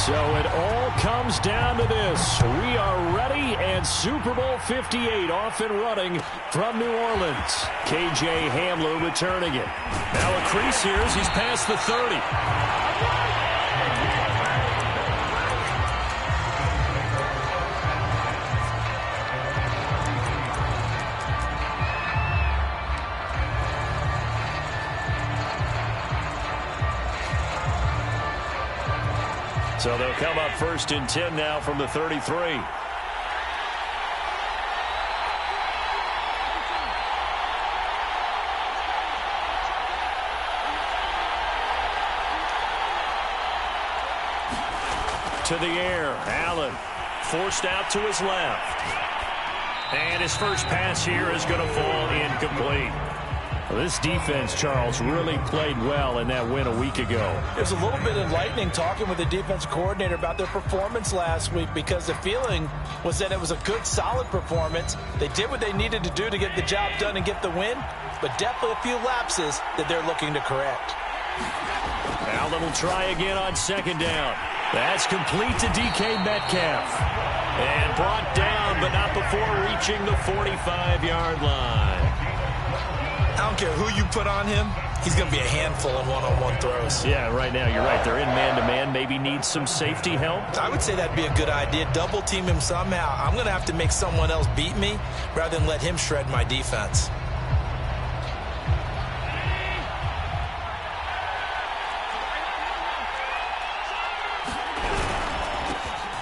So it all comes down to this. We are ready, and Super Bowl 58 off and running from New Orleans. K.J. Hamler returning it. Now a crease here as he's past the 30. So they'll come up 1st and 10 now from the 33. To the air, Allen forced out to his left. And his first pass here is going to fall incomplete. Well, this defense, Charles, really played well in that win a week ago. It was a little bit enlightening talking with the defense coordinator about their performance last week, because the feeling was that it was a good, solid performance. They did what they needed to do to get the job done and get the win, but definitely a few lapses that they're looking to correct. Allen will try again on 2nd down. That's complete to DK Metcalf. And brought down, but not before reaching the 45-yard line. I don't care who you put on him, he's going to be a handful in one-on-one throws. Yeah, right now, you're right. They're in man-to-man. Maybe needs some safety help. I would say that'd be a good idea. Double team him somehow. I'm going to have to make someone else beat me rather than let him shred my defense.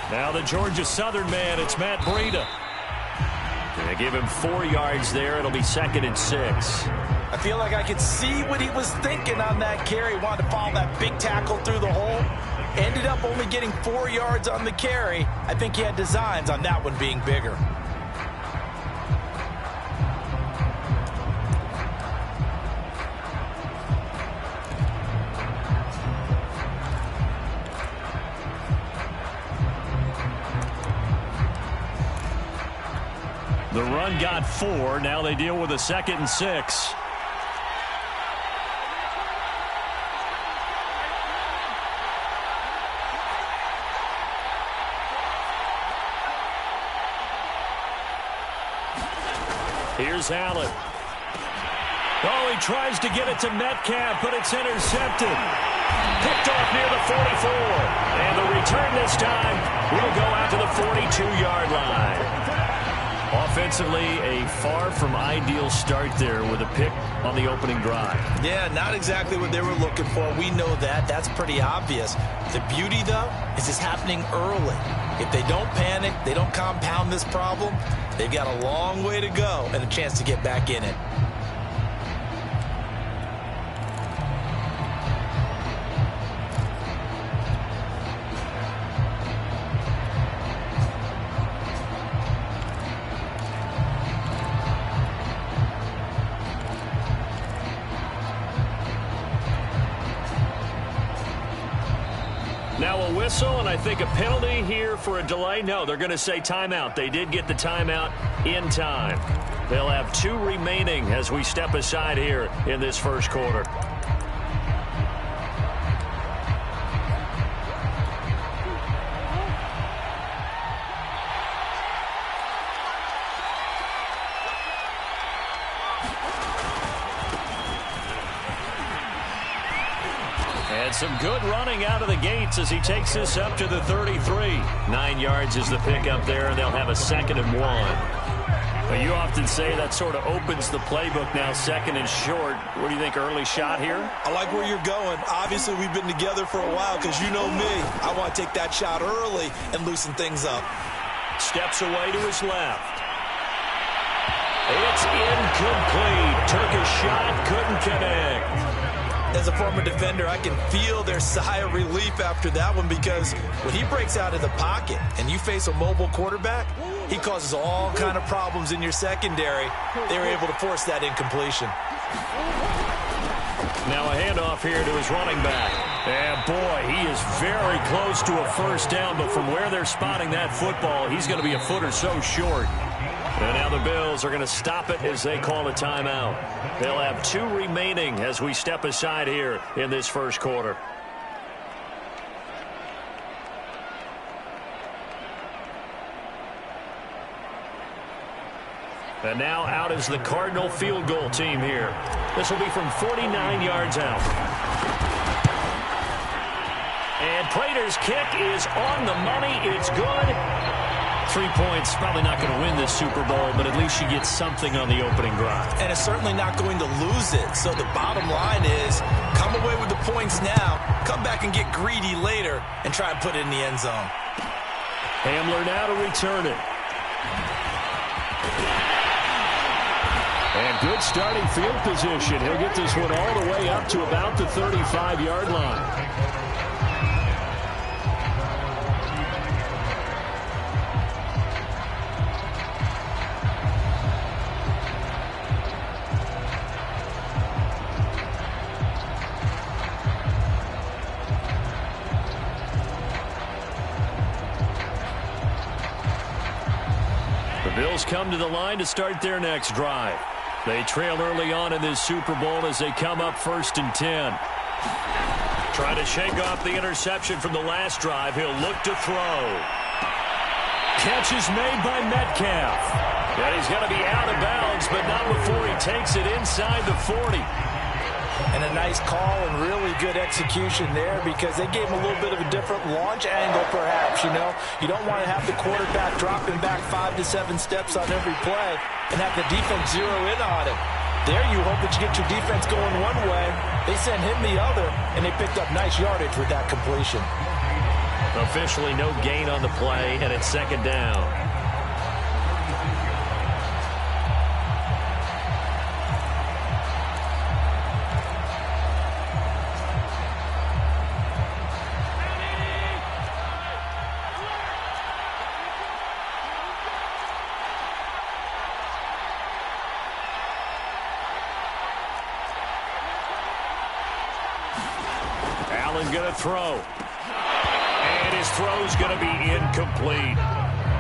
Now the Georgia Southern man, it's Matt Breida. They give him 4 yards there. It'll be 2nd and 6. I feel like I could see what he was thinking on that carry. He wanted to follow that big tackle through the hole. Ended up only getting 4 yards on the carry. I think he had designs on that one being bigger. The run got 4. Now they deal with a 2nd and 6. Here's Allen. Oh, he tries to get it to Metcalf, but it's intercepted. Picked off near the 44. And the return this time will go out to the 42-yard line. Offensively, a far from ideal start there with a pick on the opening drive. Yeah, not exactly what they were looking for. We know that. That's pretty obvious. The beauty, though, is it's happening early. If they don't panic, they don't compound this problem, they've got a long way to go and a chance to get back in it. Now a whistle, and I think a penalty here for a delay. No, they're going to say timeout. They did get the timeout in time. They'll have 2 remaining as we step aside here in this first quarter. And some good running out of the gates as he takes this up to the 33. 9 yards is the pickup there, and they'll have a 2nd and 1. But you often say that sort of opens the playbook now, 2nd and short. What do you think, early shot here? I like where you're going. Obviously, we've been together for a while because you know me. I want to take that shot early and loosen things up. Steps away to his left. It's incomplete. Took a shot, couldn't connect. As a former defender, I can feel their sigh of relief after that one, because when he breaks out of the pocket and you face a mobile quarterback, he causes all kind of problems in your secondary. They were able to force that incompletion. Now a handoff here to his running back. And boy, he is very close to a first down, but from where they're spotting that football, he's going to be a foot or so short. And now the Bills are going to stop it as they call a timeout. They'll have 2 remaining as we step aside here in this first quarter. And now out is the Cardinal field goal team here. This will be from 49 yards out. And Prater's kick is on the money. It's good. 3 points, probably not going to win this Super Bowl, but at least you get something on the opening drive. And it's certainly not going to lose it. So the bottom line is, come away with the points now, come back and get greedy later, and try and put it in the end zone. Hamler now to return it. And good starting field position. He'll get this one all the way up to about the 35-yard line. Bills come to the line to start their next drive. They trail early on in this Super Bowl as they come up 1st and 10. Trying to shake off the interception from the last drive. He'll look to throw. Catch is made by Metcalf. And he's going to be out of bounds, but not before he takes it inside the 40. And a nice call and really good execution there because they gave him a little bit of a different launch angle perhaps, you know. You don't want to have the quarterback dropping back 5 to 7 steps on every play and have the defense zero in on him. There you hope that you get your defense going one way. They sent him the other, and they picked up nice yardage with that completion. Officially no gain on the play, and it's 2nd down. Going to throw. And his throw's going to be incomplete.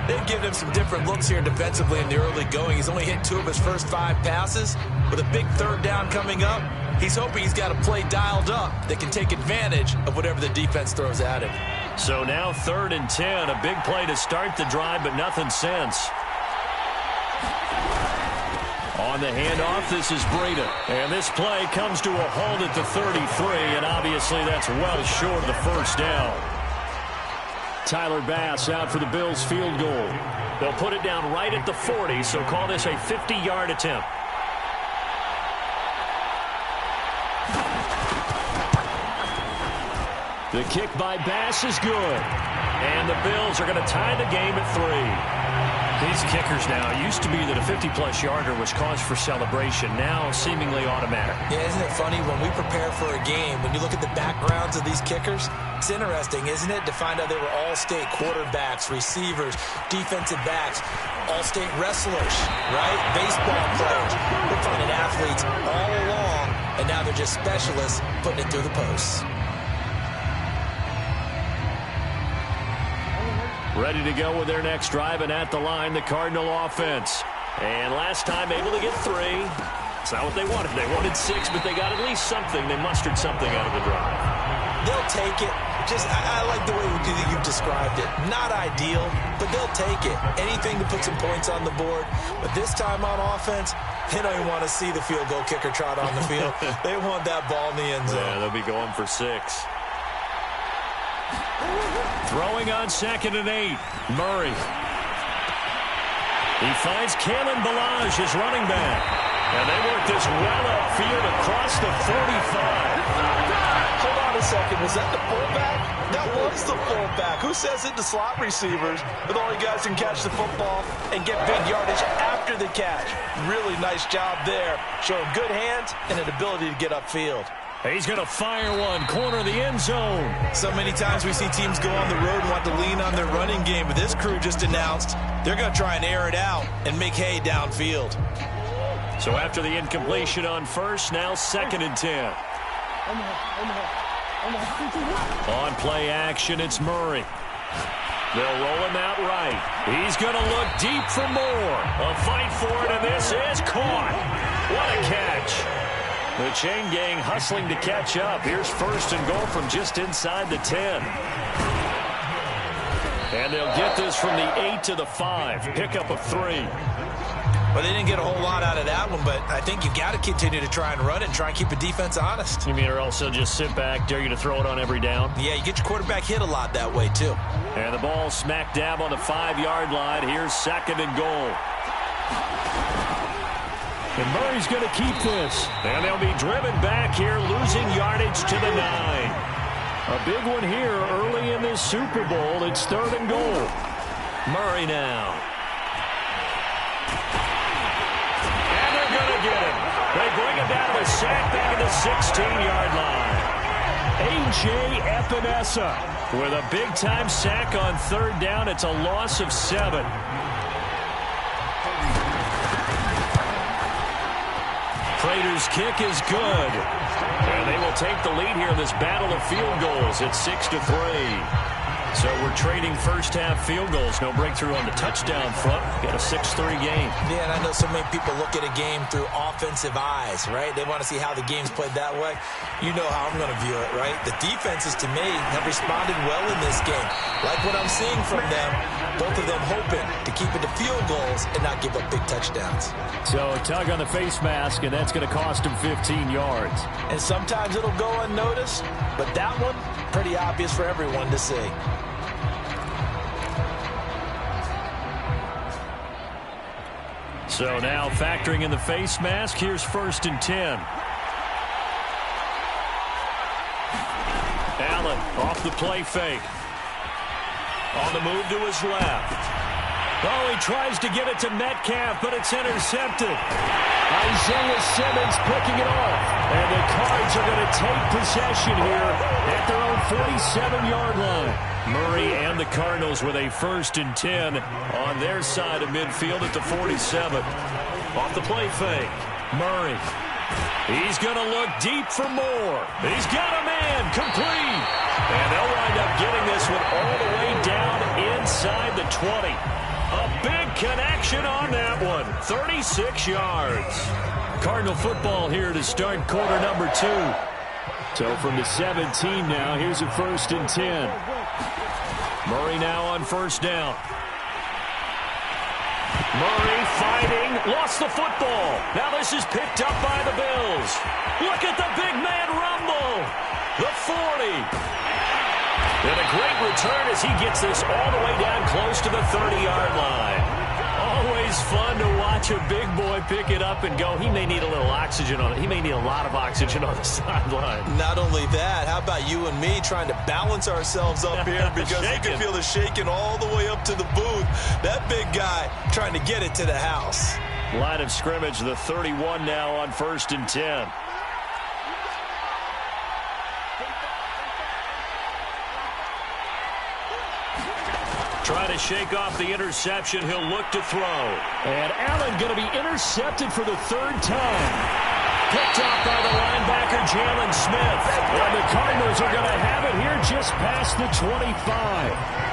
They've given him some different looks here defensively in the early going. He's only hit 2 of his first 5 passes. With a big 3rd down coming up, he's hoping he's got a play dialed up that can take advantage of whatever the defense throws at him. So now 3rd and 10. A big play to start the drive, but nothing since. On the handoff, this is Breida. And this play comes to a halt at the 33, and obviously that's well short of the 1st down. Tyler Bass out for the Bills field goal. They'll put it down right at the 40, so call this a 50-yard attempt. The kick by Bass is good. And the Bills are going to tie the game at 3. These kickers now, it used to be that a 50-plus yarder was cause for celebration. Now seemingly automatic. Yeah, isn't it funny when we prepare for a game, when you look at the backgrounds of these kickers, it's interesting, isn't it, to find out they were all-state quarterbacks, receivers, defensive backs, all-state wrestlers, right? Baseball players. We're finding athletes all along, and now they're just specialists putting it through the posts. Ready to go with their next drive, and at the line, the Cardinal offense. And last time able to get 3. It's not what they wanted. They wanted 6, but they got at least something. They mustered something out of the drive. They'll take it. I like the way you've described it. Not ideal, but they'll take it. Anything to put some points on the board. But this time on offense, they don't even want to see the field goal kicker trot on the field. They want that ball in the end zone. Yeah, they'll be going for 6. Throwing on 2nd and 8. Murray. He finds Kalen Ballage, his running back. And they work this well upfield across the 45. Hold on a second. Was that the fullback? That was the fullback. Who says it to slot receivers? But the only guys can catch the football and get big yardage after the catch. Really nice job there. Showing good hands and an ability to get upfield. He's going to fire one, corner of the end zone. So many times we see teams go on the road and want to lean on their running game, but this crew just announced they're going to try and air it out and make hay downfield. So after the incompletion on 1st, now 2nd and 10. On play action, it's Murray. They'll roll him out right. He's going to look deep for more. A fight for it, and this is caught. What a catch. The chain gang hustling to catch up. Here's 1st and goal from just inside the 10. And they'll get this from the 8 to the 5. Pickup of 3. Well, they didn't get a whole lot out of that one, but I think you got to continue to try and run it and try and keep the defense honest. You mean or also just sit back, dare you to throw it on every down? Yeah, you get your quarterback hit a lot that way, too. And the ball smack dab on the 5-yard line. Here's 2nd and goal. And Murray's going to keep this. And they'll be driven back here, losing yardage to the 9. A big one here early in this Super Bowl. It's 3rd and goal. Murray now. Get him. They bring him down to a sack back at the 16-yard line. A.J. Epinesa with a big-time sack on 3rd down. It's a loss of 7. Prater's kick is good. And they will take the lead here in this battle of field goals. It's 6-3. So we're trading first-half field goals. No breakthrough on the touchdown front. Got a 6-3 game. Yeah, and I know so many people look at a game through offensive eyes, right? They want to see how the game's played that way. You know how I'm going to view it, right? The defenses, to me, have responded well in this game. Like what I'm seeing from them, both of them hoping to keep it to field goals and not give up big touchdowns. So a tug on the face mask, and that's going to cost him 15 yards. And sometimes it'll go unnoticed, but that one, pretty obvious for everyone to see. So now factoring in the face mask, here's 1st and 10. Allen off the play fake. On the move to his left. Oh, he tries to get it to Metcalf, but it's intercepted. Isaiah Simmons picking it off. And the Cards are going to take possession here at their own 47-yard line. Murray and the Cardinals with a 1st and 10 on their side of midfield at the 47. Off the play fake. Murray. He's going to look deep for more. He's got a man. Complete. And they'll wind up getting this one all the way down inside the 20. A big connection on that one. 36 yards. Cardinal football here to start quarter number 2. So from the 17 now, here's a 1st and 10. Murray now on 1st down. Murray fighting, lost the football. Now this is picked up by the Bills. Look at the big man rumble. The 40. And a great return as he gets this all the way down close to the 30-yard line. Always fun to watch a big boy pick it up and go. He may need a little oxygen on it. He may need a lot of oxygen on the sideline. Not only that, how about you and me trying to balance ourselves up here because you can feel the shaking all the way up to the booth. That big guy trying to get it to the house. Line of scrimmage, the 31 now on 1st and 10. Trying to shake off the interception. He'll look to throw. And Allen going to be intercepted for the 3rd time. Picked off by the linebacker, Jalen Smith. And the Cardinals are going to have it here just past the 25.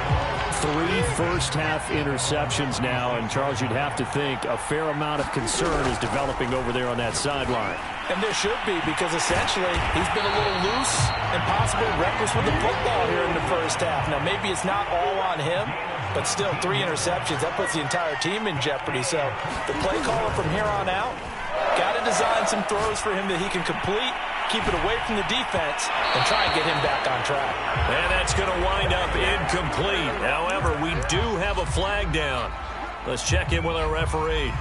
3 first-half interceptions now. And, Charles, you'd have to think a fair amount of concern is developing over there on that sideline. And there should be, because essentially he's been a little loose and possibly reckless with the football here in the first half. Now, maybe it's not all on him, but still 3 interceptions. That puts the entire team in jeopardy. So the play caller from here on out got to design some throws for him that he can complete, keep it away from the defense, and try and get him back on track. And that's going to wind up incomplete. However, we do have a flag down. Let's check in with our referee.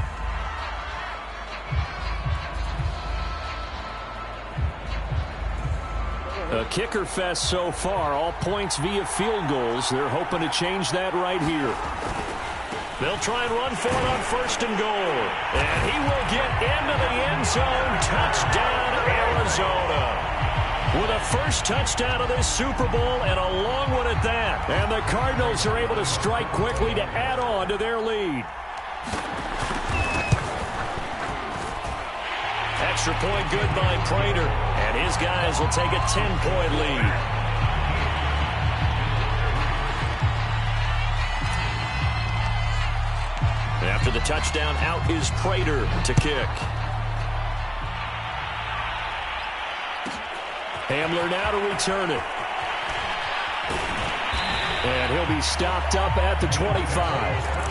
A kicker fest so far, all points via field goals. They're hoping to change that right here. They'll try and run for it on 1st and goal. And he will get into the end zone. Touchdown, Arizona. With a first touchdown of this Super Bowl and a long one at that. And the Cardinals are able to strike quickly to add on to their lead. Extra point good by Prater. And his guys will take a 10-point lead. After the touchdown, out is Prater to kick. Hamler now to return it. And he'll be stopped up at the 25.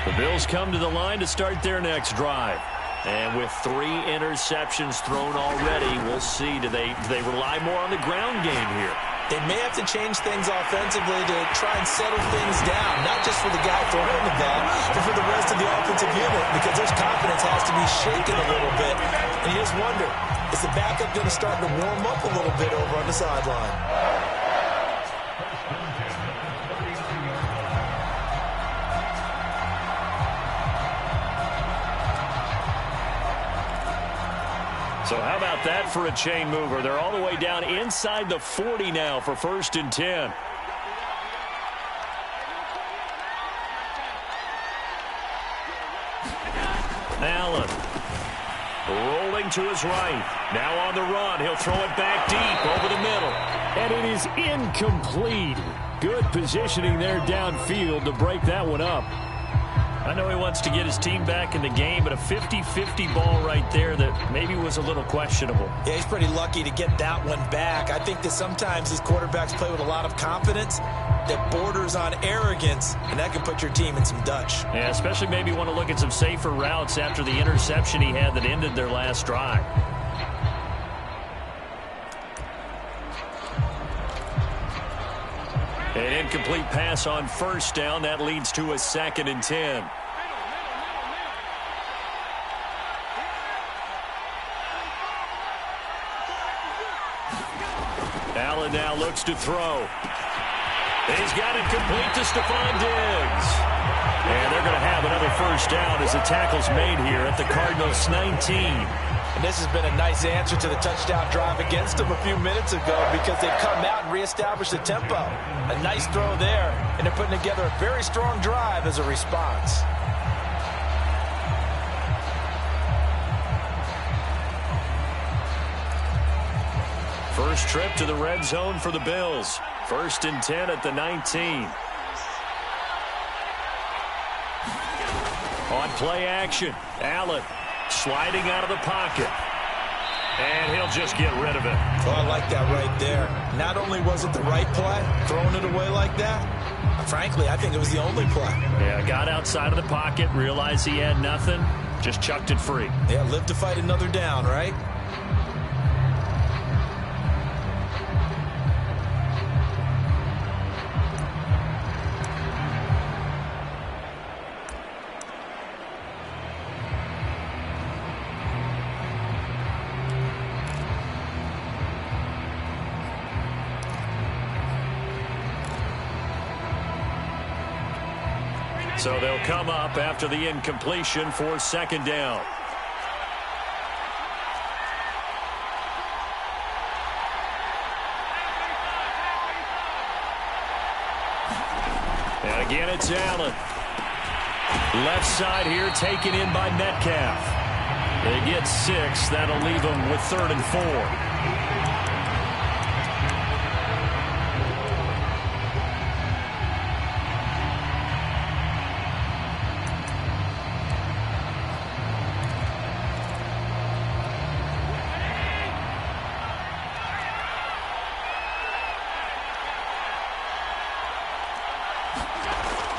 The Bills come to the line to start their next drive. And with 3 interceptions thrown already, we'll see. Do they rely more on the ground game here? They may have to change things offensively to try and settle things down, not just for the guy throwing the ball, but for the rest of the offensive unit, because their confidence has to be shaken a little bit. And you just wonder, is the backup going to start to warm up a little bit over on the sideline? So how about that for a chain mover? They're all the way down inside the 40 now for 1st and 10. Allen rolling to his right. Now on the run. He'll throw it back deep over the middle. And it is incomplete. Good positioning there downfield to break that one up. I know he wants to get his team back in the game, but a 50-50 ball right there that maybe was a little questionable. Yeah, he's pretty lucky to get that one back. I think that sometimes these quarterbacks play with a lot of confidence that borders on arrogance, and that can put your team in some Dutch. Yeah, especially maybe want to look at some safer routes after the interception he had that ended their last drive. An incomplete pass on 1st down. That leads to a 2nd and 10. Allen now looks to throw. He's got it complete to Stephon Diggs. And they're going to have another 1st down as the tackle's made here at the Cardinals' 19. And this has been a nice answer to the touchdown drive against them a few minutes ago because they've come out and reestablished the tempo. A nice throw there, and they're putting together a very strong drive as a response. First trip to the red zone for the Bills. 1st and 10 at the 19. On play action, Allen sliding out of the pocket. And he'll just get rid of it. Oh, I like that right there. Not only was it the right play, throwing it away like that, frankly, I think it was the only play. Yeah, got outside of the pocket, realized he had nothing, just chucked it free. Yeah, live to fight another down, right? So they'll come up after the incompletion for 2nd down. And again, it's Allen. Left side here taken in by Metcalf. They get 6. That'll leave them with 3rd and 4.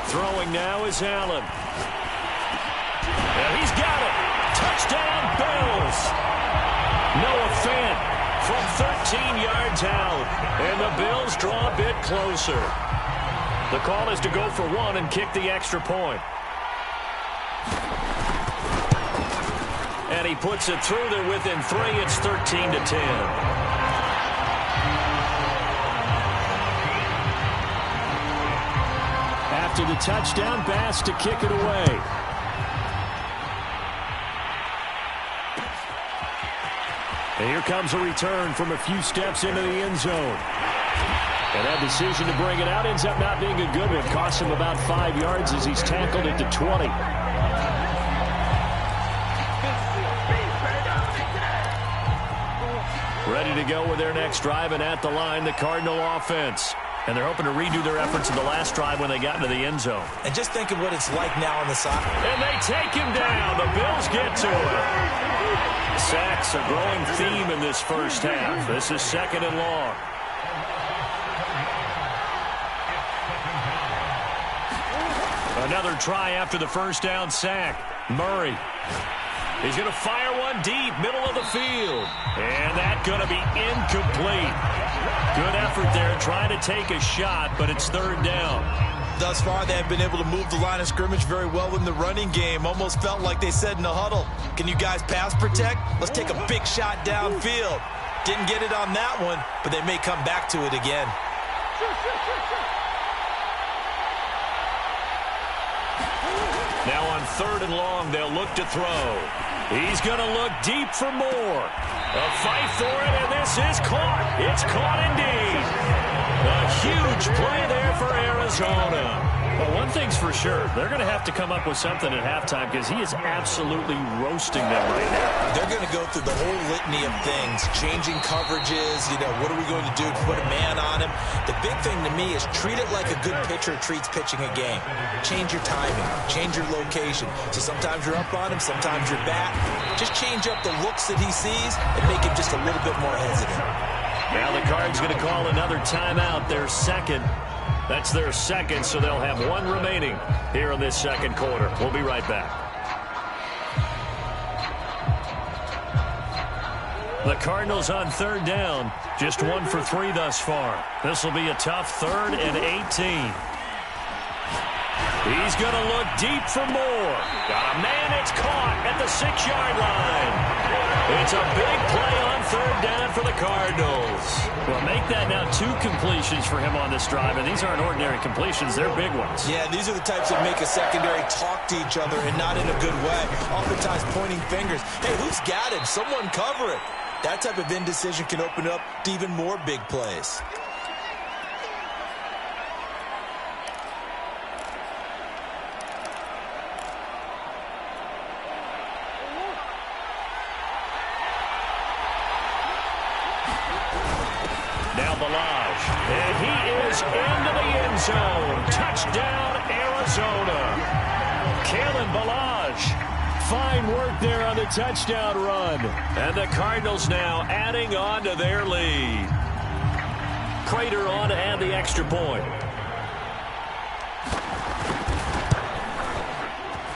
Throwing now is Allen. And he's got it. Touchdown, Bills. Noah Fant from 13 yards out. And the Bills draw a bit closer. The call is to go for 1 and kick the extra point. And he puts it through. They're within 3. It's 13-10. After the touchdown, Bass to kick it away. And here comes a return from a few steps into the end zone. And that decision to bring it out ends up not being a good one. Costs him about 5 yards as he's tackled at the 20. Ready to go with their next drive, and at the line, the Cardinal offense. And they're hoping to redo their efforts in the last drive when they got into the end zone. And just think of what it's like now on the side. And they take him down. The Bills get to him. Sacks, a growing theme in this first half. This is 2nd and long. Another try after the first down sack. Murray. He's going to fire one deep, middle of the field. And that's going to be incomplete. Good effort there trying to take a shot, but it's third down. Thus far, they have been able to move the line of scrimmage very well in the running game. Almost felt like they said in the huddle, can you guys pass protect? Let's take a big shot downfield. Didn't get it on that one, but they may come back to it again. Now on third and long, they'll look to throw. He's going to look deep for more. A fight for it, and this is caught. It's caught indeed. A huge play there for Arizona. Well, one thing's for sure. They're going to have to come up with something at halftime because he is absolutely roasting them right now. They're going to go through the whole litany of things, changing coverages, what are we going to do to put a man on him? The big thing to me is treat it like a good pitcher treats pitching a game. Change your timing, change your location. So sometimes you're up on him, sometimes you're back. Just change up the looks that he sees and make him just a little bit more hesitant. Now the Cards going to call another timeout, their second. That's their second, so they'll have one remaining here in this second quarter. We'll be right back. The Cardinals on third down, just 1 for 3 thus far. This will be a tough 3rd and 18. He's going to look deep for more. Got a man, it's caught at the 6-yard line. It's a big play on third down for the Cardinals. Well, make that now 2 completions for him on this drive, and these aren't ordinary completions. They're big ones. Yeah, these are the types that make a secondary talk to each other and not in a good way. Oftentimes pointing fingers. Hey, who's got him? Someone cover it. That type of indecision can open up to even more big plays. And he is into the end zone. Touchdown, Arizona. Kalen Ballage. Fine work there on the touchdown run. And the Cardinals now adding on to their lead. Prater on to add the extra point.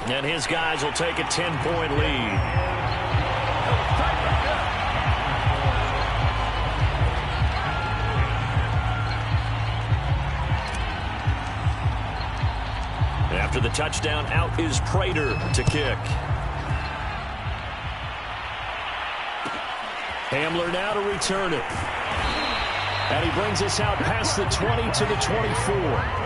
And his guys will take a 10-point lead. After the touchdown, out is Prater to kick. Hamler now to return it. And he brings us out past the 20 to the 24.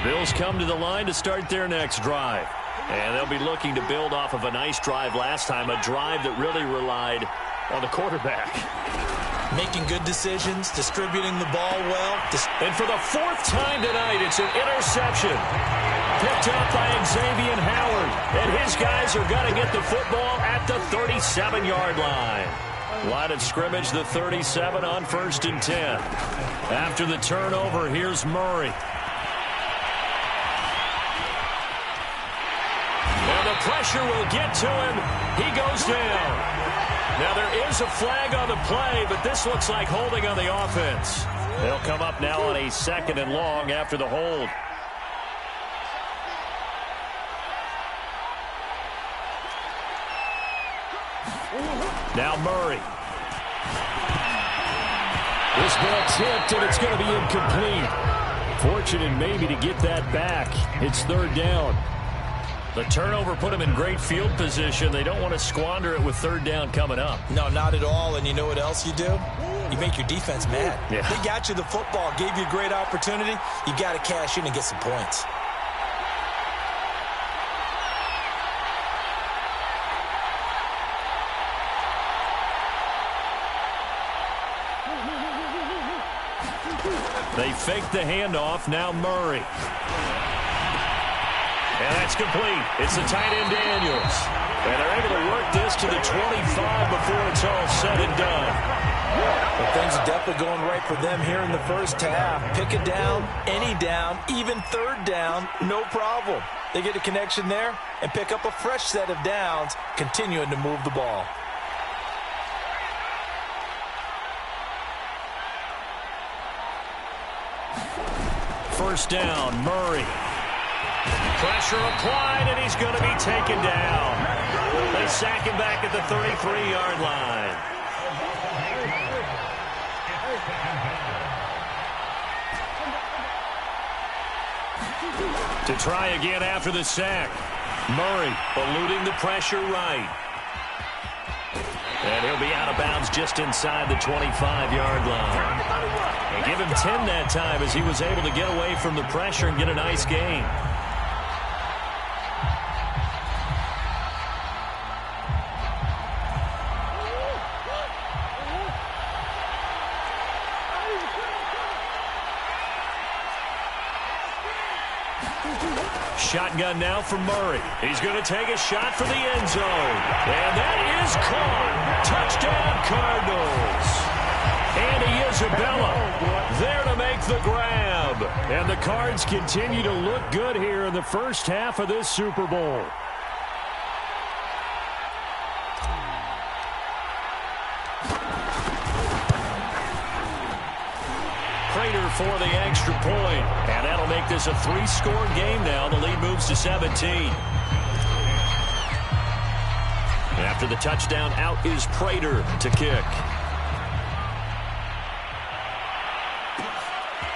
Bills come to the line to start their next drive. And they'll be looking to build off of a nice drive last time, a drive that really relied on the quarterback. Making good decisions, distributing the ball well. And for the 4th time tonight, it's an interception. Picked up by Xavier Howard. And his guys are going to get the football at the 37-yard line. Line of scrimmage, the 37 on 1st and 10. After the turnover, here's Murray. The pressure will get to him. He goes down. Now there is a flag on the play, but this looks like holding on the offense. They'll come up now on a 2nd and long after the hold. Now Murray. This ball tipped, and it's going to be incomplete. Fortunate maybe to get that back. It's 3rd down. The turnover put them in great field position. They don't want to squander it with 3rd down coming up. No, not at all. And you know what else you do? You make your defense mad. Yeah. They got you the football, gave you a great opportunity. You got to cash in and get some points. They fake the handoff. Now Murray. And that's complete. It's the tight end Daniels. And they're able to work this to the 25 before it's all said and done. Well, things are definitely going right for them here in the first half. Pick it down, any down, even third down, no problem. They get a connection there and pick up a fresh set of downs, continuing to move the ball. First down, Murray. Pressure applied, and he's going to be taken down. They sack him back at the 33-yard line. To try again after the sack. Murray eluding the pressure right. And he'll be out of bounds just inside the 25-yard line. And give him 10 that time as he was able to get away from the pressure and get a nice gain. Shotgun now for Murray. He's going to take a shot for the end zone. And that is caught. Touchdown, Cardinals. Andy Isabella there to make the grab. And the Cards continue to look good here in the first half of this Super Bowl. Prater for the extra point. And that'll make this a 3-score game now. The lead moves to 17. After the touchdown, out is Prater to kick.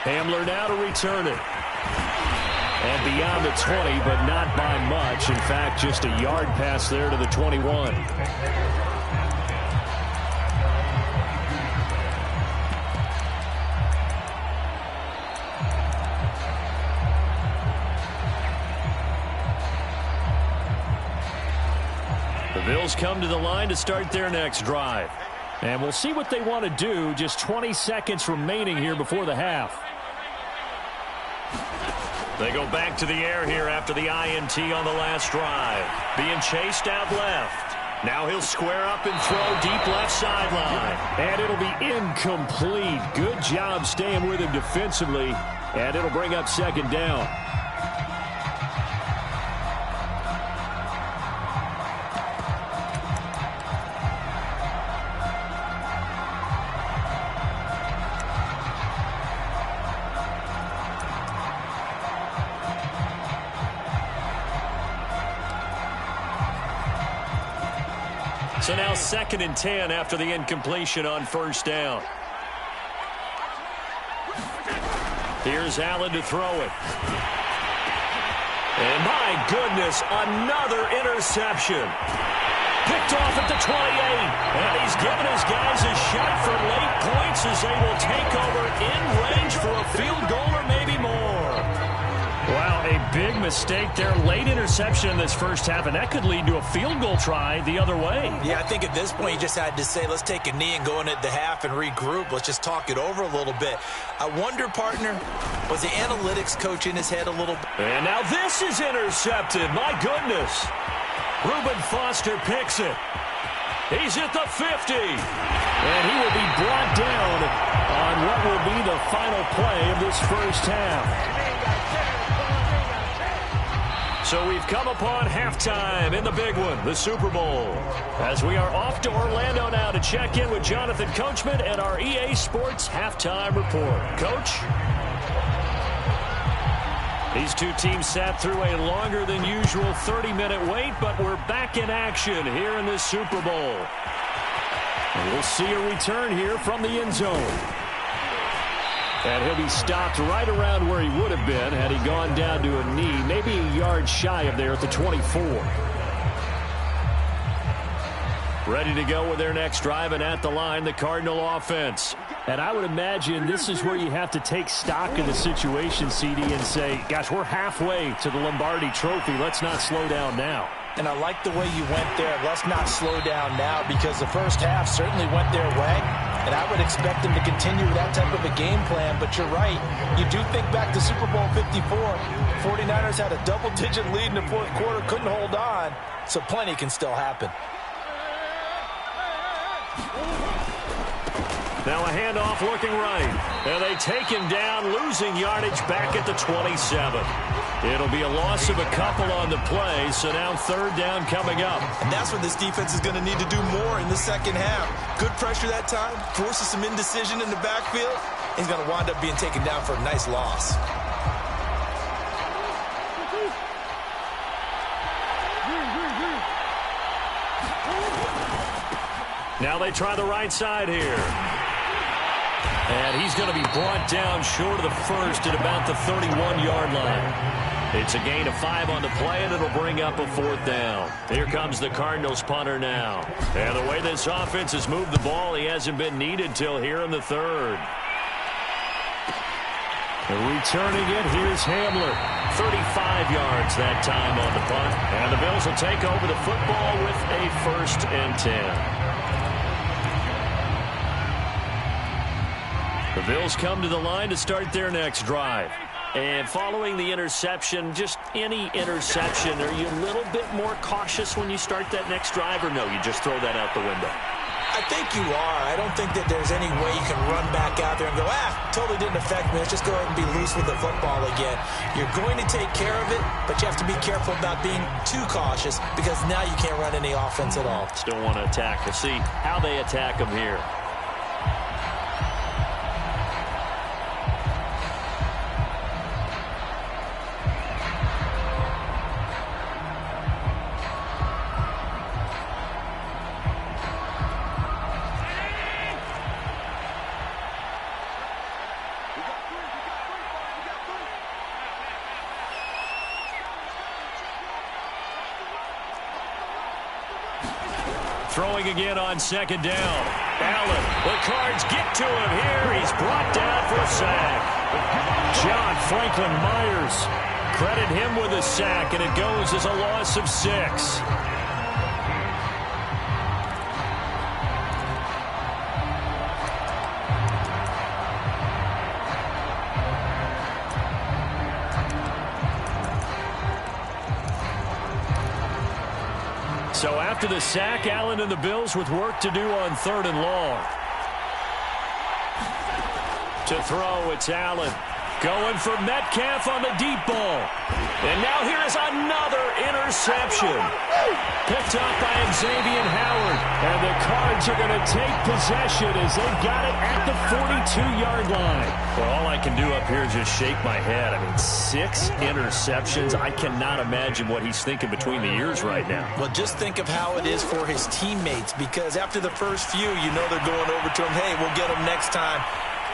Hamler now to return it. And beyond the 20, but not by much. In fact, just a yard pass there to the 21. The Bills come to the line to start their next drive. And we'll see what they want to do. Just 20 seconds remaining here before the half. They go back to the air here after the INT on the last drive. Being chased out left. Now he'll square up and throw deep left sideline. And it'll be incomplete. Good job staying with him defensively. And it'll bring up second down. So now 2nd and 10 after the incompletion on first down. Here's Allen to throw it. And my goodness, another interception. Picked off at the 28. And he's given his guys a shot for late points as they will take over in range for a field goal or maybe more. Wow, a big mistake there. Late interception in this first half, and that could lead to a field goal try the other way. Yeah, I think at this point you just had to say, let's take a knee and go into the half and regroup. Let's just talk it over a little bit. I wonder, partner, was the analytics coach in his head a little bit? And now this is intercepted. My goodness. Reuben Foster picks it. He's at the 50. And he will be brought down on what will be the final play of this first half. So we've come upon halftime in the big one, the Super Bowl. As we are off to Orlando now to check in with Jonathan Coachman and our EA Sports Halftime Report. Coach? These two teams sat through a longer than usual 30-minute wait, but we're back in action here in this Super Bowl. And we'll see a return here from the end zone. And he'll be stopped right around where he would have been had he gone down to a knee, maybe a yard shy of there at the 24. Ready to go with their next drive, and at the line, the Cardinal offense. And I would imagine this is where you have to take stock of the situation, CD, and say, gosh, we're halfway to the Lombardi Trophy. Let's not slow down now. And I like the way you went there. Let's not slow down now because the first half certainly went their way. And I would expect them to continue with that type of a game plan. But you're right. You do think back to Super Bowl 54. 49ers had a double-digit lead in the fourth quarter, couldn't hold on. So plenty can still happen. Now a handoff looking right. And they take him down, losing yardage back at the 27. It'll be a loss of a couple on the play, so now third down coming up. And that's what this defense is going to need to do more in the second half. Good pressure that time, forces some indecision in the backfield. He's going to wind up being taken down for a nice loss. Now they try the right side here. And he's going to be brought down short of the first at about the 31-yard line. It's a gain of 5 on the play, and it'll bring up a fourth down. Here comes the Cardinals punter now. And the way this offense has moved the ball, he hasn't been needed till here in the third. Returning it, here's Hamler. 35 yards that time on the punt. And the Bills will take over the football with a 1st and 10. The Bills come to the line to start their next drive. And following the interception, just any interception, are you a little bit more cautious when you start that next drive, or no, you just throw that out the window? I think you are. I don't think that there's any way you can run back out there and go, totally didn't affect me. Let's just go ahead and be loose with the football again. You're going to take care of it, but you have to be careful about being too cautious because now you can't run any offense at all. Still want to attack. We'll see how they attack them here. Throwing again on second down. Allen, the Cards get to him here. He's brought down for a sack. John Franklin Myers. Credit him with a sack, and it goes as a loss of 6. So after the sack, Allen and the Bills with work to do on 3rd and long. To throw, it's Allen. Going for Metcalf on the deep ball. And now here is another interception. Picked up by Xavier Howard. And the Cards are going to take possession as they've got it at the 42-yard line. Well, all I can do up here is just shake my head. I mean, 6 interceptions. I cannot imagine what he's thinking between the ears right now. Well, just think of how it is for his teammates, because after the first few, you know they're going over to him, hey, we'll get him next time.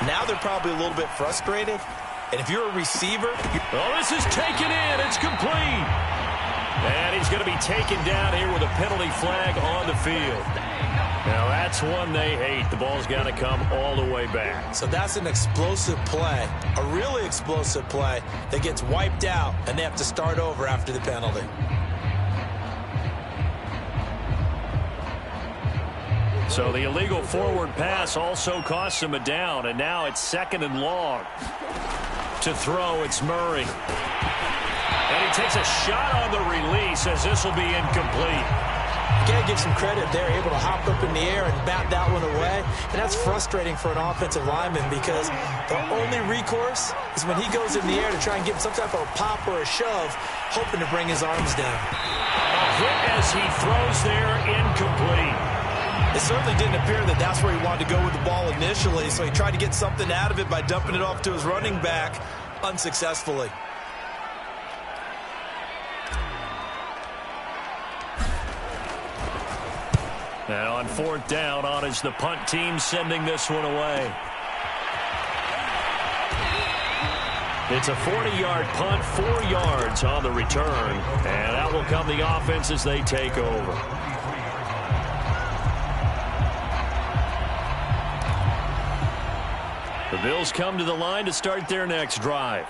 Now they're probably a little bit frustrated. And if you're a receiver... this is taken in. It's complete. And he's going to be taken down here with a penalty flag on the field. Now, that's one they hate. The ball's got to come all the way back. So that's an explosive play, a really explosive play that gets wiped out, and they have to start over after the penalty. So the illegal forward pass also costs him a down, and now it's 2nd and long. To throw, it's Murray. And he takes a shot on the release as this will be incomplete. You got to give some credit. They're able to hop up in the air and bat that one away. And that's frustrating for an offensive lineman because the only recourse is when he goes in the air to try and give some type of a pop or a shove, hoping to bring his arms down. A hit as he throws there, incomplete. It certainly didn't appear that that's where he wanted to go with the ball initially, so he tried to get something out of it by dumping it off to his running back unsuccessfully. And on 4th down, on is the punt team sending this one away. It's a 40-yard punt, 4 yards on the return, and out will come the offense as they take over. The Bills come to the line to start their next drive.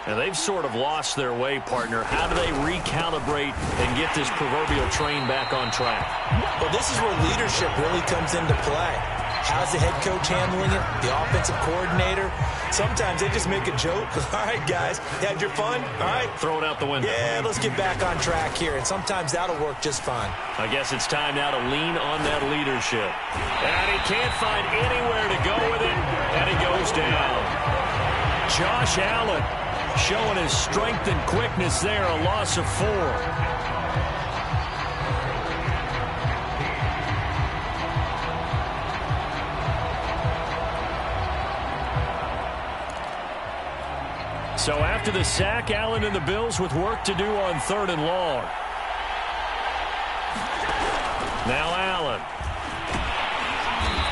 And they've sort of lost their way, partner. How do they recalibrate and get this proverbial train back on track? Well, this is where leadership really comes into play. How's the head coach handling it? The offensive coordinator? Sometimes they just make a joke. All right, guys, you had your fun? All right. Throw it out the window. Yeah, let's get back on track here. And sometimes that'll work just fine. I guess it's time now to lean on that leadership. And he can't find anywhere to go with it, and he goes down. Josh Allen showing his strength and quickness there, a loss of 4. So after the sack, Allen and the Bills with work to do on 3rd and long. Now Allen.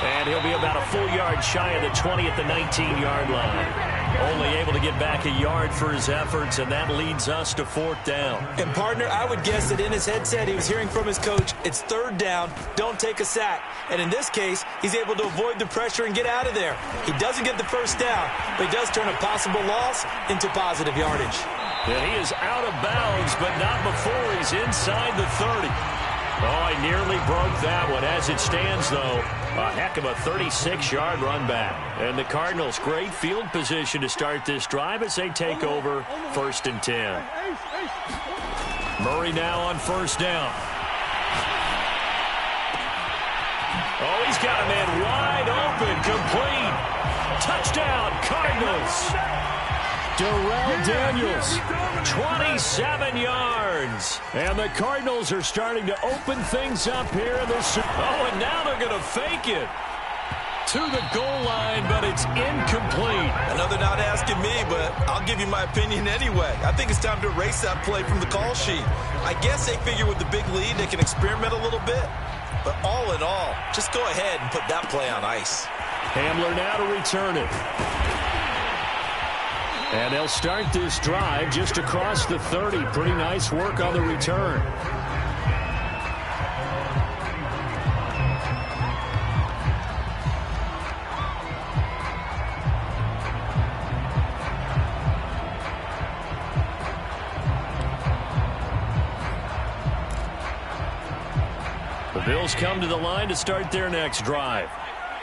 And he'll be about a full yard shy of the 20 at the 19-yard line. Only able to get back a yard for his efforts, and that leads us to 4th down. And, partner, I would guess that in his headset he was hearing from his coach, it's 3rd down, don't take a sack. And in this case, he's able to avoid the pressure and get out of there. He doesn't get the 1st down, but he does turn a possible loss into positive yardage. And he is out of bounds, but not before he's inside the 30. Oh, I nearly broke that one. As it stands, though, a heck of a 36-yard run back. And the Cardinals, great field position to start this drive as they take over 1st and 10. Murray now on 1st down. Oh, he's got a man wide open, complete. Touchdown, Cardinals. Darrell Daniels, 27 yards. And the Cardinals are starting to open things up here in this. Oh, and now they're going to fake it to the goal line, but it's incomplete. I know they're not asking me, but I'll give you my opinion anyway. I think it's time to erase that play from the call sheet. I guess they figure with the big lead they can experiment a little bit. But all in all, just go ahead and put that play on ice. Hamler now to return it. And they'll start this drive just across the 30. Pretty nice work on the return. The Bills come to the line to start their next drive.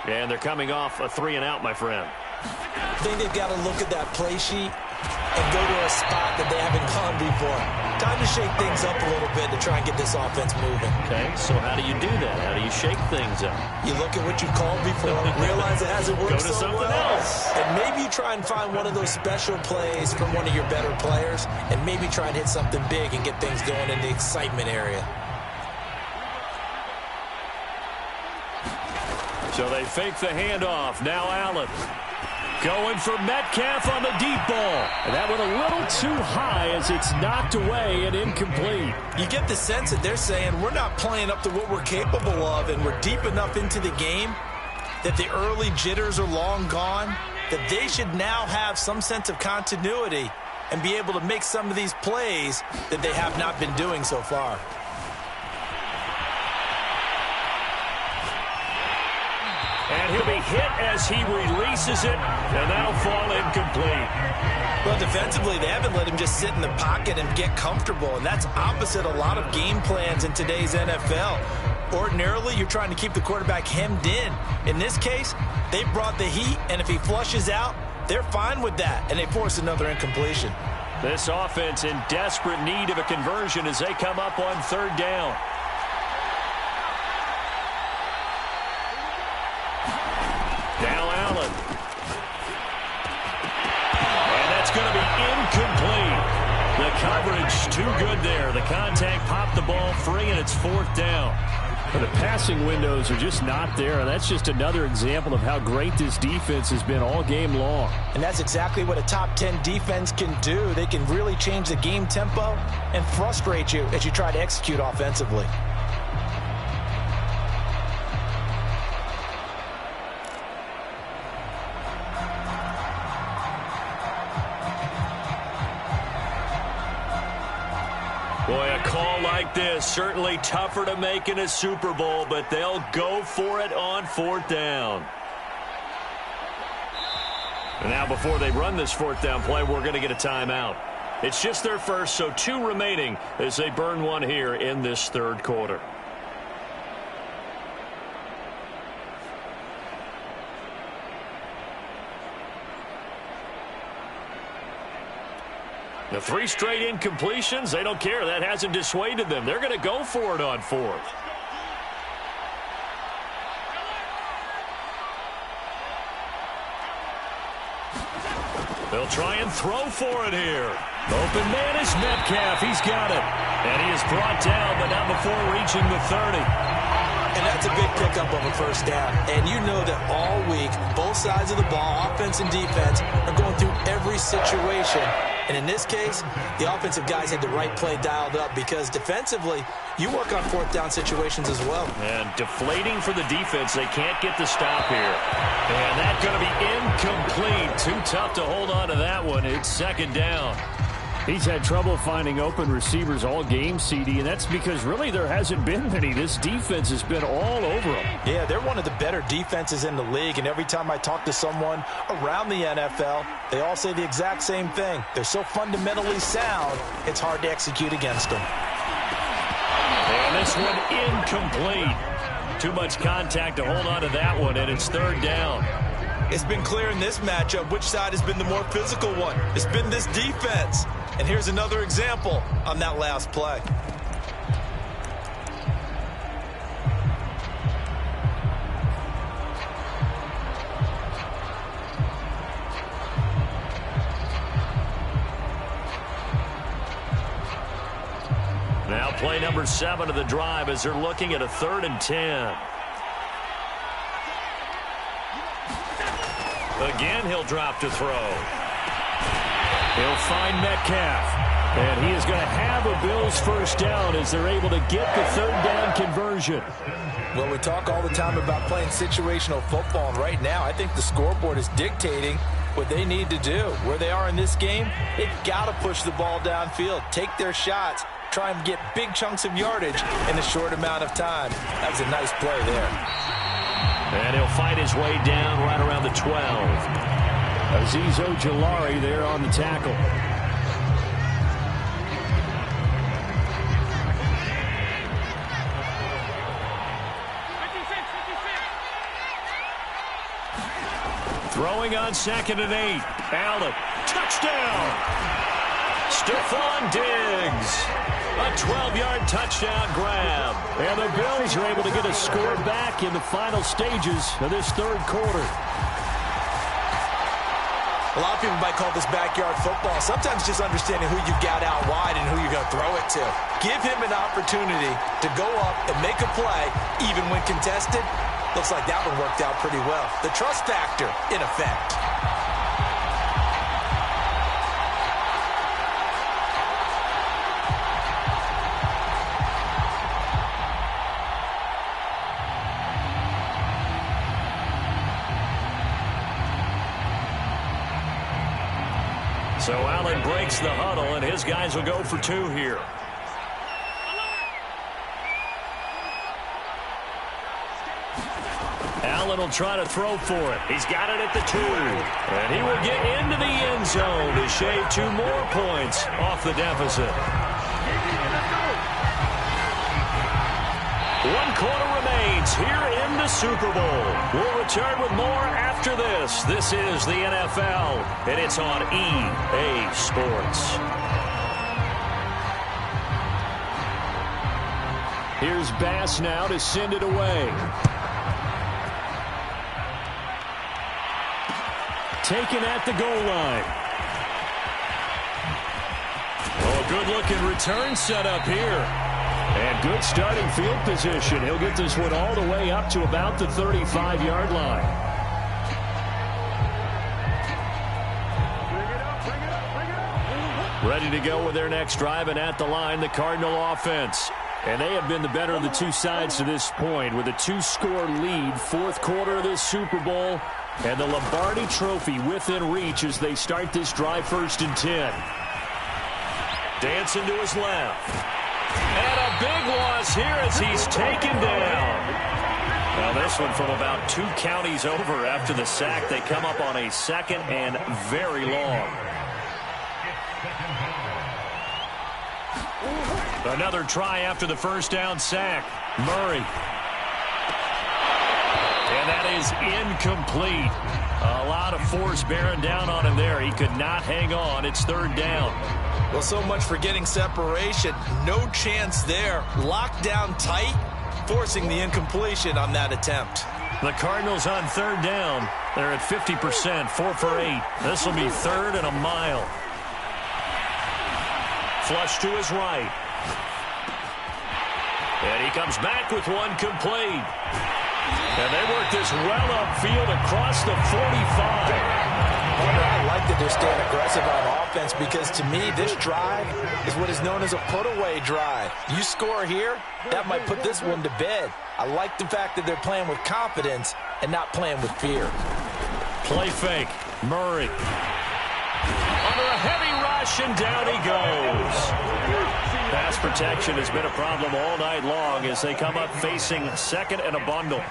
And they're coming off a 3-and-out, my friend. I think they've got to look at that play sheet and go to a spot that they haven't gone before. Time to shake things up a little bit to try and get this offense moving. Okay, so how do you do that? How do you shake things up? You look at what you called before, realize it hasn't worked so well, else. and maybe you try and find one of those special plays from one of your better players, and maybe try and hit something big and get things going in the excitement area. So they fake the handoff. Now Allen going for Metcalf on the deep ball. And that went a little too high as it's knocked away and incomplete. You get the sense that they're saying we're not playing up to what we're capable of, and we're deep enough into the game that the early jitters are long gone, that they should now have some sense of continuity and be able to make some of these plays that they have not been doing so far. And he'll be hit as he releases it, and that'll fall incomplete. Well, defensively, they haven't let him just sit in the pocket and get comfortable, and that's opposite a lot of game plans in today's NFL. Ordinarily, you're trying to keep the quarterback hemmed in. In this case, they brought the heat, and if he flushes out, they're fine with that, and they force another incompletion. This offense in desperate need of a conversion as they come up on 3rd down. Now Allen. And that's going to be incomplete. The coverage too good there. The contact popped the ball free, and it's 4th down. The passing windows are just not there, and that's just another example of how great this defense has been all game long. And that's exactly what a top 10 defense can do. They can really change the game tempo and frustrate you as you try to execute offensively. Boy, a call like this, certainly tougher to make in a Super Bowl, but they'll go for it on 4th down. And now before they run this fourth down play, we're going to get a timeout. It's just their first, so 2 remaining as they burn one here in this third quarter. The 3 straight incompletions, they don't care. That hasn't dissuaded them. They're going to go for it on fourth. They'll try and throw for it here. Open man is Metcalf. He's got it. And he is brought down, but not before reaching the 30. And that's a big pickup of a first down. And you know that all week, both sides of the ball, offense and defense, are going through every situation. And in this case, the offensive guys had the right play dialed up because defensively, you work on fourth down situations as well. And deflating for the defense. They can't get the stop here. And that's going to be incomplete. Too tough to hold on to that one. It's second down. He's had trouble finding open receivers all game, CD, and that's because really there hasn't been many. This defense has been all over them. Yeah, they're one of the better defenses in the league, and every time I talk to someone around the NFL, they all say the exact same thing. They're so fundamentally sound, it's hard to execute against them. And this one incomplete. Too much contact to hold on to that one, and it's third down. It's been clear in this matchup which side has been the more physical one. It's been this defense. And here's another example on that last play. Now play number 7 of the drive as they're looking at a 3rd and 10. Again, he'll drop to throw. He'll find Metcalf. And he is going to have a Bills first down as they're able to get the 3rd down conversion. Well, we talk all the time about playing situational football, and right now I think the scoreboard is dictating what they need to do. Where they are in this game, they've got to push the ball downfield, take their shots, try and get big chunks of yardage in a short amount of time. That was a nice play there. And he'll fight his way down right around the 12. Azeez Ojulari there on the tackle. Throwing on 2nd and 8. Allen, touchdown! Stephon Diggs. A 12-yard touchdown grab. And the Bills are able to get a score back in the final stages of this third quarter. A lot of people might call this backyard football. Sometimes just understanding who you got out wide and who you're going to throw it to. Give him an opportunity to go up and make a play, even when contested. Looks like that one worked out pretty well. The trust factor in effect. So Allen breaks the huddle, and his guys will go for 2 here. Allen will try to throw for it. He's got it at the 2. And he will get into the end zone to shave 2 more points off the deficit. 1 quarter remains here in the Super Bowl. We'll return with more after this. This is the NFL, and it's on EA Sports. Here's Bass now to send it away. Taken at the goal line. Oh, a good-looking return set up here. And good starting field position. He'll get this one all the way up to about the 35-yard line. Ready to go with their next drive, and at the line, the Cardinal offense. And they have been the better of the 2 sides to this point with a 2-score lead. Fourth quarter of this Super Bowl, and the Lombardi Trophy within reach as they start this drive 1st and 10. Dancing to his left. And a big loss here as he's taken down. Now this one from about 2 counties over after the sack. They come up on a 2nd and very long. Another try after the first down sack. Murray. And that is incomplete. A lot of force bearing down on him there. He could not hang on. It's 3rd down. Well, so much for getting separation. No chance there. Locked down tight, forcing the incompletion on that attempt. The Cardinals on 3rd down. They're at 50%, 4 for 8. This will be 3rd and a mile. Flush to his right. And he comes back with one complete. And they work this well upfield across the 45. I like that they're staying aggressive on offense because, to me, this drive is what is known as a put-away drive. You score here, that might put this one to bed. I like the fact that they're playing with confidence and not playing with fear. Play fake. Murray. Under a heavy rush, and down he goes. Pass protection has been a problem all night long as they come up facing 2nd and a bundle.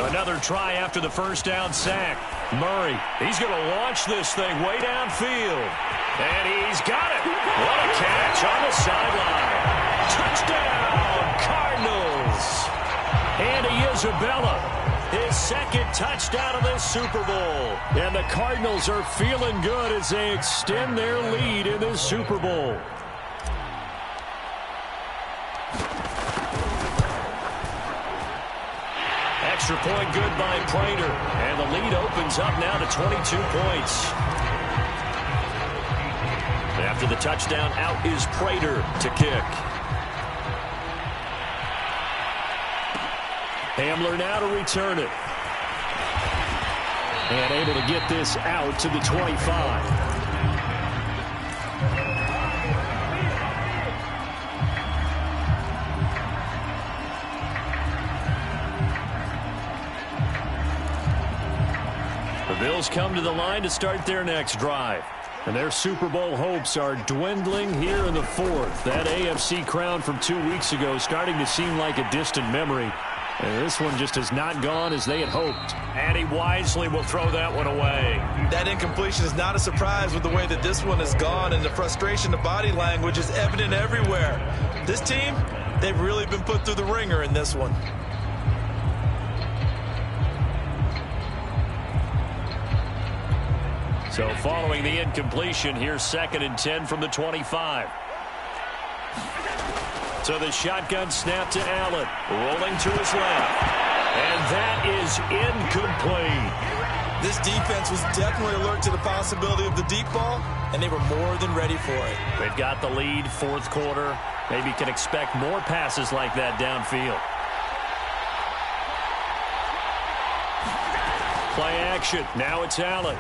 Another try after the first down sack. Murray, he's going to launch this thing way downfield. And he's got it. What a catch on the sideline. Touchdown, Cardinals. Andy Isabella, his 2nd touchdown of this Super Bowl. And the Cardinals are feeling good as they extend their lead in this Super Bowl. Extra point good by Prater. And the lead opens up now to 22 points. After the touchdown, out is Prater to kick. Hamler now to return it. And able to get this out to the 25. The Bills come to the line to start their next drive. And their Super Bowl hopes are dwindling here in the 4th. That AFC crown from 2 weeks ago starting to seem like a distant memory. And this one just has not gone as they had hoped. And he wisely will throw that one away. That incompletion is not a surprise with the way that this one has gone, and the frustration, the body language is evident everywhere. This team, they've really been put through the ringer in this one. So following the incompletion, here's 2nd and 10 from the 25. So the shotgun snap to Allen, rolling to his left. And that is incomplete. This defense was definitely alert to the possibility of the deep ball, and they were more than ready for it. They've got the lead, 4th quarter. Maybe can expect more passes like that downfield. Play action. Now it's Allen.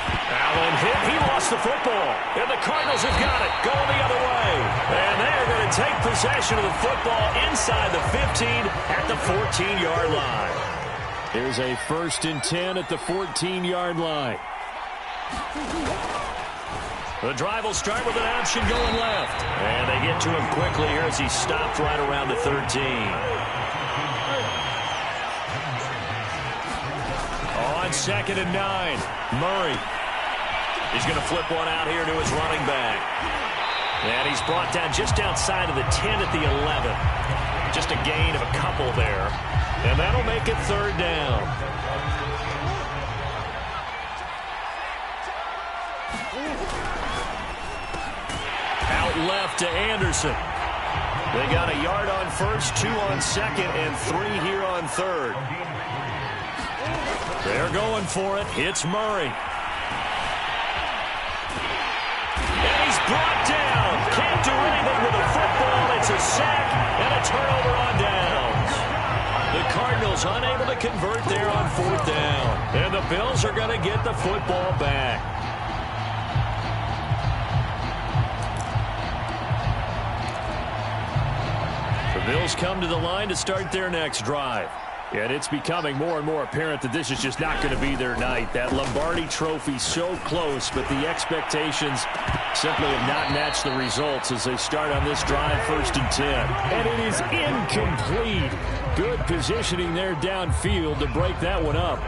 Allen hit. He lost the football. And the Cardinals have got it. Going the other way. And they're going to take possession of the football inside the 15 at the 14-yard line. Here's a 1st and 10 at the 14-yard line. The drive will start with an option going left. And they get to him quickly here as he stopped right around the 13. On 2nd and 9, Murray. He's going to flip one out here to his running back. And he's brought down just outside of the 10 at the 11. Just a gain of a couple there. And that'll make it 3rd down. Out left to Anderson. They got a yard on 1st, 2 on 2nd, and 3 here on 3rd. They're going for it. It's Murray. And he's brought down. Can't do anything with the football. It's a sack and a turnover on downs. The Cardinals unable to convert there on 4th down. And the Bills are going to get the football back. The Bills come to the line to start their next drive. And it's becoming more and more apparent that this is just not going to be their night. That Lombardi trophy so close, but the expectations simply have not matched the results as they start on this drive, 1st and 10. And it is incomplete. Good positioning there downfield to break that one up.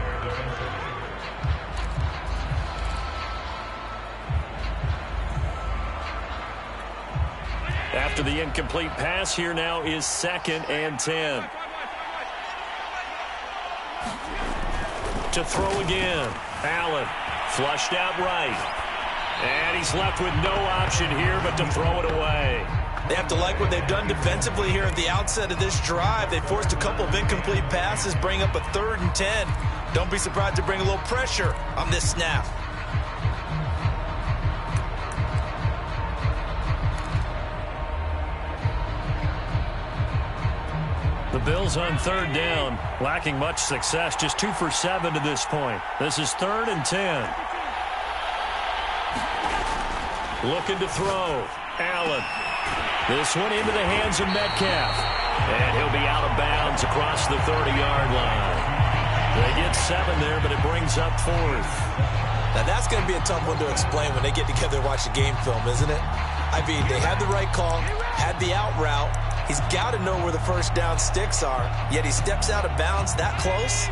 After the incomplete pass, here now is 2nd and 10. To throw again. Allen flushed out right. And he's left with no option here but to throw it away. They have to like what they've done defensively here at the outset of this drive. They forced a couple of incomplete passes, bring up a 3rd and 10. Don't be surprised to bring a little pressure on this snap. The Bills on 3rd down, lacking much success, just 2 for 7 to this point. This is 3rd and 10. Looking to throw. Allen. This one into the hands of Metcalf. And he'll be out of bounds across the 30-yard line. They get 7 there, but it brings up 4th. Now that's going to be a tough one to explain when they get together and watch the game film, isn't it? I mean, they had the right call, had the out route. He's got to know where the first down sticks are, yet he steps out of bounds that close.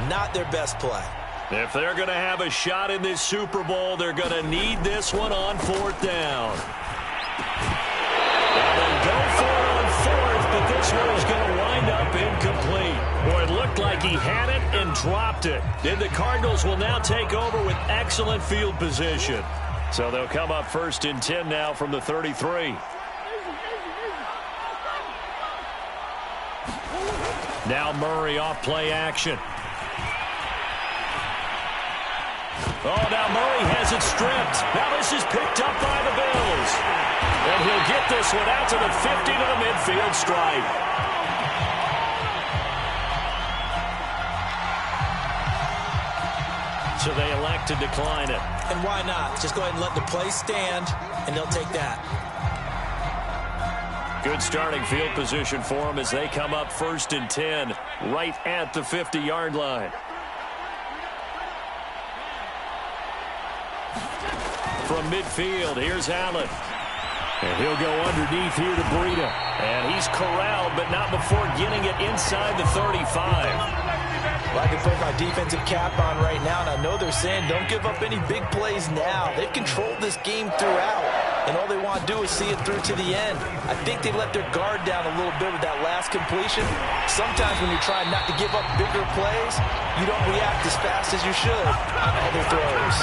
Not their best play. If they're going to have a shot in this Super Bowl, they're going to need this one on 4th down. They'll go for it on 4th, but this one is going to wind up incomplete. Boy, it looked like he had it and dropped it. And the Cardinals will now take over with excellent field position. So they'll come up 1st and 10 now from the 33. Now Murray off play action. Oh, now Murray has it stripped. Now this is picked up by the Bills. And he'll get this one out to the 50 to the midfield stripe. So they elect to decline it. And why not? Just go ahead and let the play stand, and they'll take that. Good starting field position for them as they come up 1st and 10 right at the 50-yard line. From midfield, here's Allen. And he'll go underneath here to Breida. And he's corralled, but not before getting it inside the 35. Well, I can put my defensive cap on right now, and I know they're saying don't give up any big plays now. They've controlled this game throughout, and all they want to do is see it through to the end. I think they let their guard down a little bit with that last completion. Sometimes when you're trying not to give up bigger plays, you don't react as fast as you should on other throws.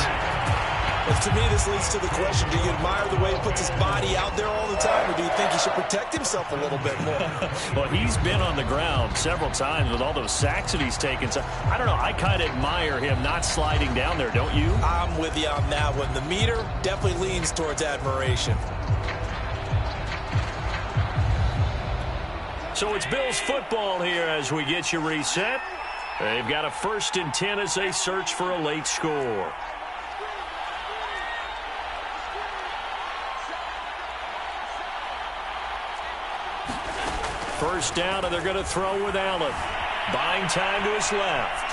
Well, to me, this leads to the question, do you admire the way he puts his body out there all the time, or do you think he should protect himself a little bit more? Well, he's been on the ground several times with all those sacks that he's taken. So, I don't know, I kind of admire him not sliding down there, don't you? I'm with you on that one. The meter definitely leans towards admiration. So it's Bills football here as we get you reset. They've got a 1st and 10 as they search for a late score. First down, and they're going to throw with Allen. Buying time to his left.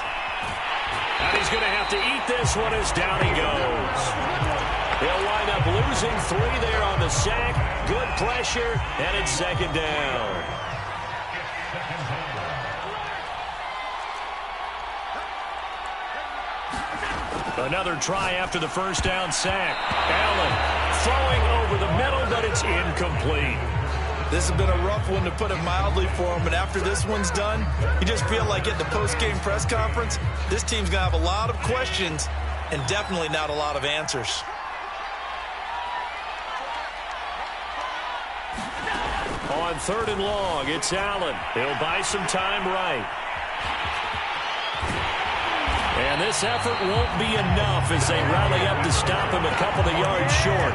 And he's going to have to eat this one as down he goes. He'll wind up losing 3 there on the sack. Good pressure, and it's 2nd down. Another try after the first down sack. Allen throwing over the middle, but it's incomplete. This has been a rough one, to put it mildly, for him. But after this one's done, you just feel like at the post-game press conference, this team's going to have a lot of questions and definitely not a lot of answers. On 3rd and long, it's Allen. He'll buy some time right. And this effort won't be enough as they rally up to stop him a couple of yards short.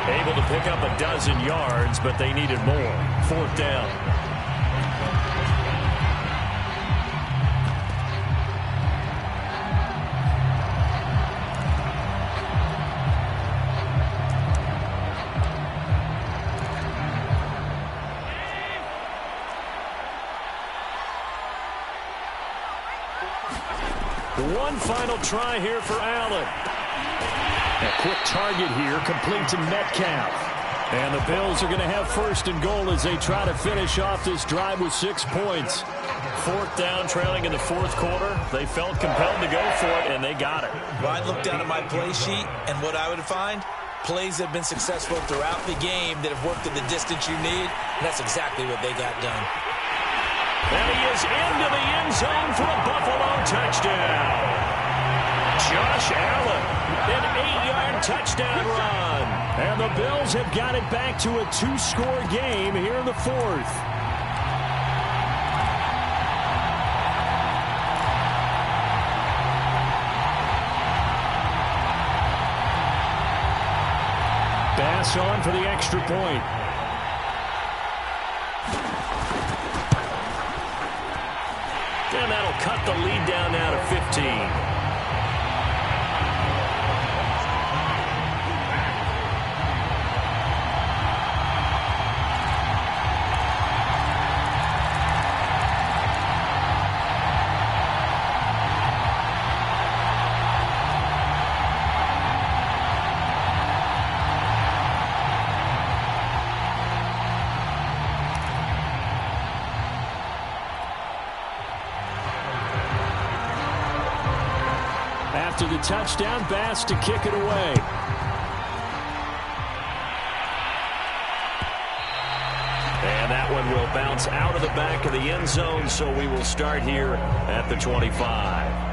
Able to pick up a dozen yards, but they needed more. 4th down. One final try here for Allen. A quick target here, complete to Metcalf. And the Bills are going to have first and goal as they try to finish off this drive with 6 points. Fourth down, trailing in the fourth quarter. They felt compelled to go for it, and they got it. Well, I'd look down at my play sheet, and what I would find, plays have been successful throughout the game that have worked at the distance you need, and that's exactly what they got done. And he is into the end zone for a Buffalo touchdown. Josh Allen, an 8-yard touchdown run. And the Bills have got it back to a 2-score game here in the fourth. Bass on for the extra point. And that'll cut the lead down now to 15. After the touchdown, Bass to kick it away. And that one will bounce out of the back of the end zone, so we will start here at the 25.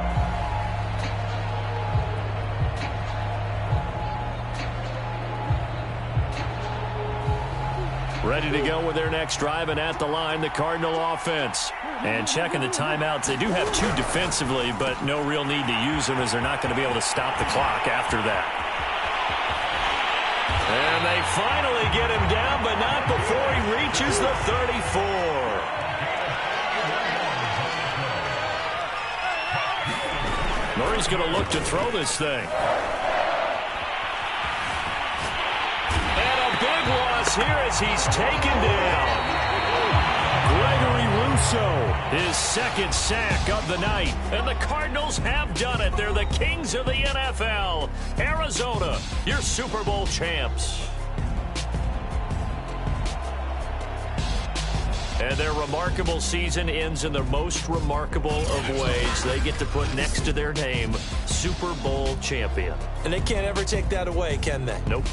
Ready to go with their next drive, and at the line, the Cardinal offense. And checking the timeouts, they do have 2 defensively, but no real need to use them as they're not going to be able to stop the clock after that. And they finally get him down, but not before he reaches the 34. Murray's going to look to throw this thing. And a big loss here as he's taken down. His second sack of the night. And the Cardinals have done it. They're the kings of the NFL. Arizona, your Super Bowl champs. And their remarkable season ends in the most remarkable of ways. They get to put next to their name, Super Bowl champion. And they can't ever take that away, can they? Nope.